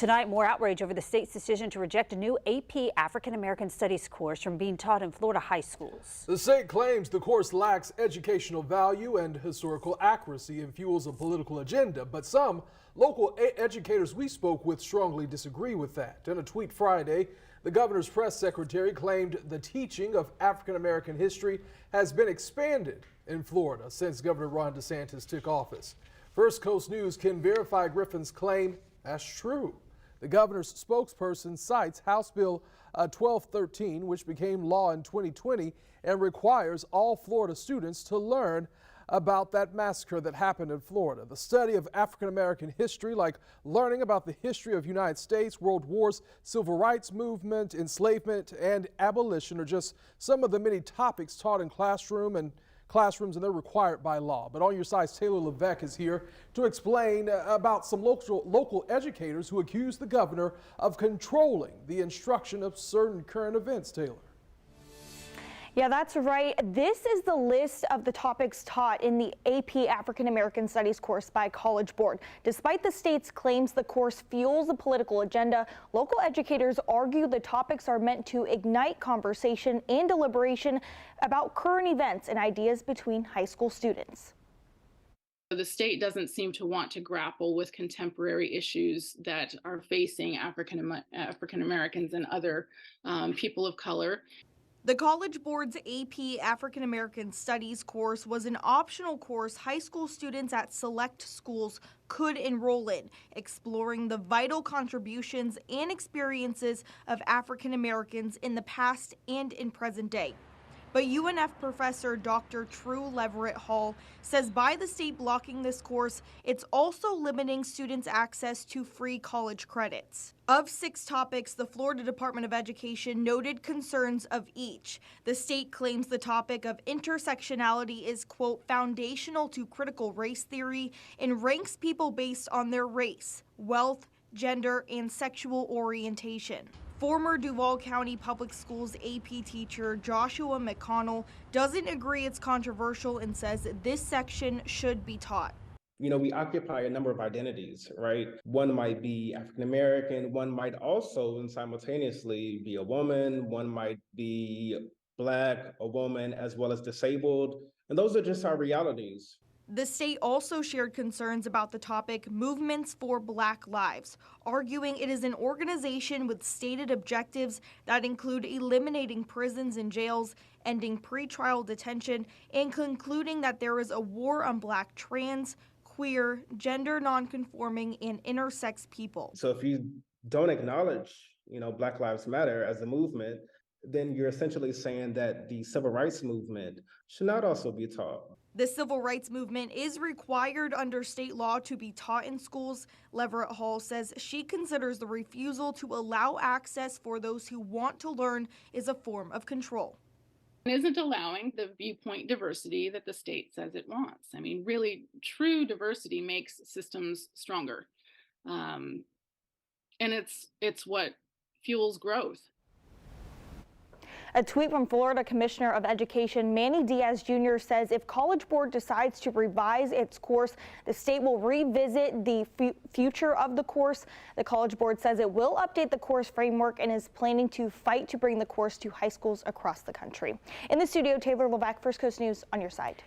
Tonight, more outrage over the state's decision to reject a new AP African American Studies course from being taught in Florida high schools. The state claims the course lacks educational value and historical accuracy and fuels a political agenda, but some local educators we spoke with strongly disagree with that. In a tweet Friday, the governor's press secretary claimed the teaching of African American history has been expanded in Florida since Governor Ron DeSantis took office. First Coast News can verify Griffin's claim as true. The governor's spokesperson cites House Bill 1213, which became law in 2020 and requires all Florida students to learn about that massacre that happened in Florida. The study of African American history, like learning about the history of United States, world wars, civil rights movement, enslavement, and abolition, are just some of the many topics taught in classrooms, and they're required by law. But On Your Side's Taylor Levesque is here to explain about some local educators who accuse the governor of controlling the instruction of certain current events. Taylor. Yeah, that's right. This is the list of the topics taught in the AP African American Studies course by College Board. Despite the state's claims the course fuels a political agenda, local educators argue the topics are meant to ignite conversation and deliberation about current events and ideas between high school students. The state doesn't seem to want to grapple with contemporary issues that are facing African Americans and other people of color. The College Board's AP African American Studies course was an optional course high school students at select schools could enroll in, exploring the vital contributions and experiences of African Americans in the past and in present day. But UNF professor Dr. True Leverett Hall says by the state blocking this course, it's also limiting students' access to free college credits. Of 6 topics, the Florida Department of Education noted concerns of each. The state claims the topic of intersectionality is, quote, foundational to critical race theory and ranks people based on their race, wealth, gender, and sexual orientation. Former Duval County Public Schools AP teacher Joshua McConnell doesn't agree it's controversial and says this section should be taught. You know, we occupy a number of identities, right? One might be African American, one might also and simultaneously be a woman, one might be Black, a woman, as well as disabled. And those are just our realities. The state also shared concerns about the topic Movements for Black Lives, arguing it is an organization with stated objectives that include eliminating prisons and jails, ending pretrial detention, and concluding that there is a war on Black trans, queer, gender nonconforming, and intersex people. So if you don't acknowledge, Black Lives Matter as a movement, then you're essentially saying that the civil rights movement should not also be taught. The civil rights movement is required under state law to be taught in schools. Leverett Hall says she considers the refusal to allow access for those who want to learn is a form of control. It isn't allowing the viewpoint diversity that the state says it wants. I mean, really, true diversity makes systems stronger. And it's what fuels growth. A tweet from Florida Commissioner of Education Manny Diaz Jr. says if College Board decides to revise its course, the state will revisit the future of the course. The College Board says it will update the course framework and is planning to fight to bring the course to high schools across the country. In the studio, Taylor Levesque, First Coast News, On Your Side.